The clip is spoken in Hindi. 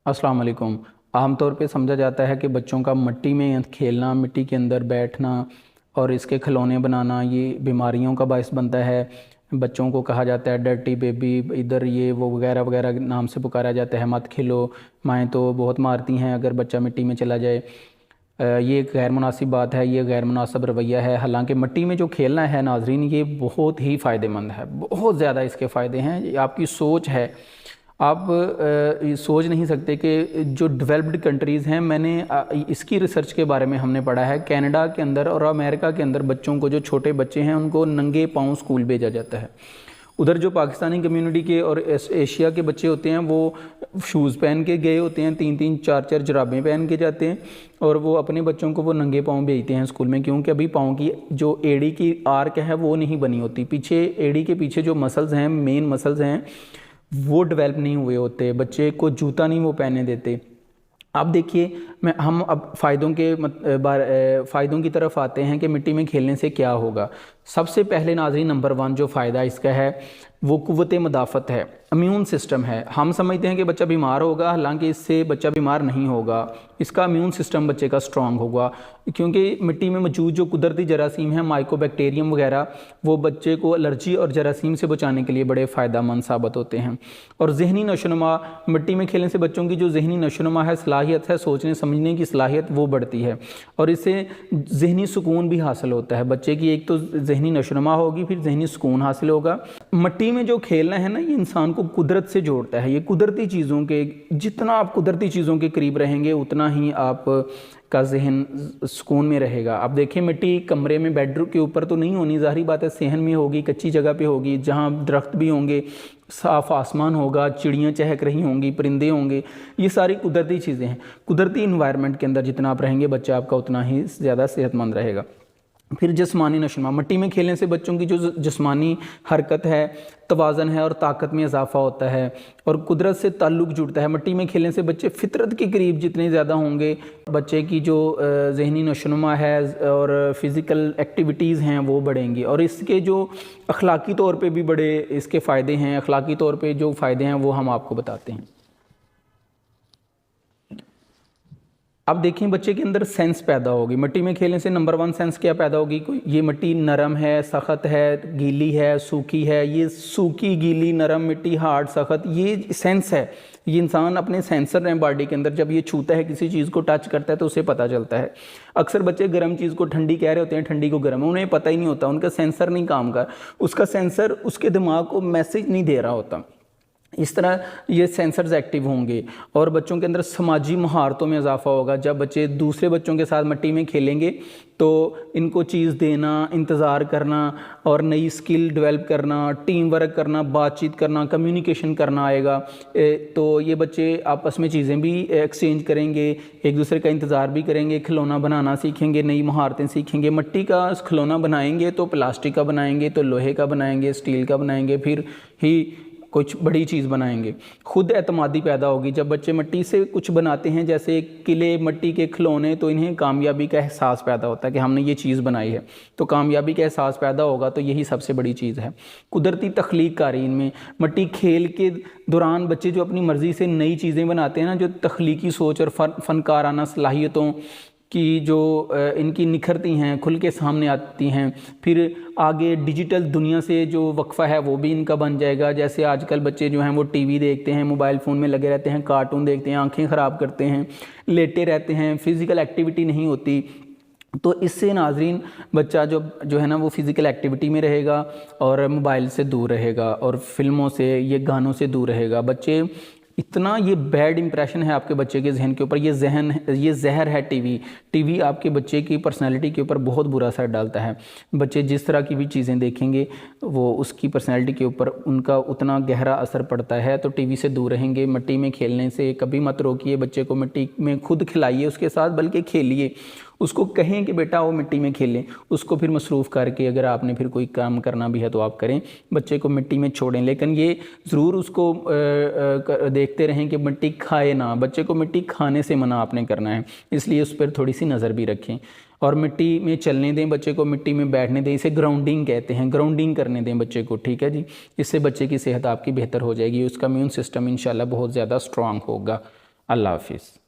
अस्सलाम वालेकुम। आमतौर पे समझा जाता है कि बच्चों का मिट्टी में खेलना, मिट्टी के अंदर बैठना और इसके खिलौने बनाना ये बीमारियों का बायस बनता है। बच्चों को कहा जाता है डर्टी बेबी, इधर ये वो वगैरह वगैरह नाम से पुकारा जाता है। मत खेलो, माएँ तो बहुत मारती हैं अगर बच्चा मिट्टी में चला जाए। ये एक गैर मुनासिब बात है, ये गैर मुनासिब रवैया है। हालांकि मिट्टी में जो खेलना है नाजरीन, ये बहुत ही फ़ायदेमंद है, बहुत ज़्यादा इसके फ़ायदे हैं। ये आपकी सोच है, आप ये सोच नहीं सकते कि जो डेवलप्ड कंट्रीज़ हैं, मैंने इसकी रिसर्च के बारे में हमने पढ़ा है। कनाडा के अंदर और अमेरिका के अंदर बच्चों को, जो छोटे बच्चे हैं, उनको नंगे पाँव स्कूल भेजा जाता है। उधर जो पाकिस्तानी कम्युनिटी के और एशिया के बच्चे होते हैं, वो शूज़ पहन के गए होते हैं, 3-3 4-4 जुराबें पहन के जाते हैं और वो अपने बच्चों को वो नंगे पाँव भेजते हैं स्कूल में, क्योंकि अभी पाँव की जो एड़ी की आर्क है वो नहीं बनी होती। पीछे एड़ी के पीछे जो मसल्स हैं, मेन मसल्स हैं, वो डेवलप नहीं हुए होते। बच्चे को जूता नहीं वो पहनने देते। अब देखिए, हम अब फ़ायदों की तरफ आते हैं कि मिट्टी में खेलने से क्या होगा। सबसे पहले नाज़रीन, नंबर 1 जो फ़ायदा इसका है वो क़ुव्वत मदाफ़त है, इम्यून सिस्टम है। हम समझते हैं कि बच्चा बीमार होगा, हालांकि इससे बच्चा बीमार नहीं होगा। इसका इम्यून सिस्टम बच्चे का स्ट्रॉन्ग होगा, क्योंकि मिट्टी में मौजूद जो कुदरती जरासीम हैं, माइकोबैक्टीरियम वगैरह, वो बच्चे को एलर्जी और जरासीम से बचाने के लिए बड़े फ़ायदेमंद साबित होते हैं। और ज़हनी नशोनुमा, मिट्टी में खेलने से बच्चों की जो ज़हनी नशोनुमा है, सलाहियत है, सोचने समझने की सलाहियत, वो बढ़ती है और इससे ज़हनी सुकून भी हासिल होता है। बच्चे की एक तो ज़हनी नशोनुमा होगी, फिर ज़हनी सुकून हासिल होगा। मिट्टी में जो खेलना है ना, ये इंसान को कुदरत से जोड़ता है। ये कुदरती चीज़ों के, जितना आप कुदरती चीज़ों के करीब रहेंगे उतना ही आप का जहन सुकून में रहेगा। आप देखें, मिट्टी कमरे में बेडरूम के ऊपर तो नहीं होनी, ज़ाहिर बात है, सहन में होगी, कच्ची जगह पे होगी, जहाँ दरख्त भी होंगे, साफ़ आसमान होगा, चिड़ियाँ चहक रही होंगी, परिंदे होंगे। ये सारी कुदरती चीज़ें हैं। कुदरती इन्वायरमेंट के अंदर जितना आप रहेंगे, बच्चा आपका उतना ही ज़्यादा सेहतमंद रहेगा। फिर जिस्मानी नशोनुमा, मिट्टी में खेलने से बच्चों की जो जिस्मानी हरकत है, तवाज़न है और ताकत में इजाफा होता है और कुदरत से ताल्लुक़ जुड़ता है। मिट्टी में खेलने से बच्चे फितरत के करीब जितने ज़्यादा होंगे, बच्चे की जो ज़हनी नशोनुमा है और फ़िज़िकल एक्टिविटीज़ हैं वो बढ़ेंगी। और इसके जो अखलाकी तौर पे भी बड़े इसके फ़ायदे हैं। अखलाकी तौर पे जो फ़ायदे हैं वो हम आपको बताते हैं। अब देखें, बच्चे के अंदर सेंस पैदा होगी। मिट्टी में खेलने से नंबर 1 सेंस क्या पैदा होगी? ये मिट्टी नरम है, सख्त है, गीली है, सूखी है। ये सूखी, गीली, नरम मिट्टी, हार्ड, सख्त, ये सेंस है। ये इंसान अपने सेंसर हैं बॉडी के अंदर, जब ये छूता है, किसी चीज़ को टच करता है तो उसे पता चलता है। अक्सर बच्चे गर्म चीज़ को ठंडी कह रहे होते हैं, ठंडी को गर्म, उन्हें पता ही नहीं होता, उनका सेंसर नहीं काम कर, उसका सेंसर उसके दिमाग को मैसेज नहीं दे रहा होता। इस तरह ये सेंसर्स एक्टिव होंगे और बच्चों के अंदर समाजी महारतों में इजाफा होगा। जब बच्चे दूसरे बच्चों के साथ मिट्टी में खेलेंगे तो इनको चीज़ देना, इंतज़ार करना और नई स्किल डेवलप करना, टीम वर्क करना, बातचीत करना, कम्युनिकेशन करना आएगा। तो ये बच्चे आपस में चीज़ें भी एक्सचेंज करेंगे, एक दूसरे का इंतज़ार भी करेंगे, खिलौना बनाना सीखेंगे, नई महारतें सीखेंगे। मिट्टी का खिलौना बनाएंगे तो प्लास्टिक का बनाएंगे, तो लोहे का बनाएंगे, स्टील का बनाएंगे, फिर ही कुछ बड़ी चीज़ बनाएंगे। खुद एतमादी पैदा होगी। जब बच्चे मिट्टी से कुछ बनाते हैं, जैसे किले, मिट्टी के खिलौने, तो इन्हें कामयाबी का एहसास पैदा होता है कि हमने ये चीज़ बनाई है। तो कामयाबी का एहसास पैदा होगा, तो यही सबसे बड़ी चीज़ है। कुदरती तख्लीक कारी, इनमें मिट्टी खेल के दौरान बच्चे जो अपनी मर्ज़ी से नई चीज़ें बनाते हैं ना, जो तख्लीकी सोच और फ़नकाराना सलाहियतों की जो इनकी निखरती हैं, खुल के सामने आती हैं। फिर आगे डिजिटल दुनिया से जो वक्फ़ा है वो भी इनका बन जाएगा। जैसे आजकल बच्चे जो हैं वो टीवी देखते हैं, मोबाइल फ़ोन में लगे रहते हैं, कार्टून देखते हैं, आंखें ख़राब करते हैं, लेटे रहते हैं, फ़िज़िकल एक्टिविटी नहीं होती। तो इससे नाजरीन, बच्चा जो है ना, वो फ़िज़िकल एक्टिविटी में रहेगा और मोबाइल से दूर रहेगा और फिल्मों से, ये गानों से दूर रहेगा। बच्चे इतना ये बैड इंप्रेशन है आपके बच्चे के जहन के ऊपर, ये जहर है। टीवी आपके बच्चे की पर्सनैलिटी के ऊपर बहुत बुरा असर डालता है। बच्चे जिस तरह की भी चीज़ें देखेंगे, वो उसकी पर्सनैलिटी के ऊपर उनका उतना गहरा असर पड़ता है। तो टीवी से दूर रहेंगे। मिट्टी में खेलने से कभी मत रोकिए बच्चे को, मिट्टी में खुद खिलाइए उसके साथ, बल्कि खेलिए। उसको कहें कि बेटा वो मिट्टी में खेलें, उसको फिर मसरूफ़ करके, अगर आपने फिर कोई काम करना भी है तो आप करें, बच्चे को मिट्टी में छोड़ें। लेकिन ये ज़रूर उसको देखते रहें कि मिट्टी खाए ना। बच्चे को मिट्टी खाने से मना आपने करना है, इसलिए उस पर थोड़ी सी नज़र भी रखें। और मिट्टी में चलने दें बच्चे को, मिट्टी में बैठने दें। इसे ग्राउंडिंग कहते हैं, ग्राउंडिंग करने दें बच्चे को, ठीक है जी। इससे बच्चे की सेहत आपकी बेहतर हो जाएगी, उसका इम्यून सिस्टम इंशाल्लाह बहुत ज़्यादा स्ट्रॉन्ग होगा। अल्लाह हाफिज़।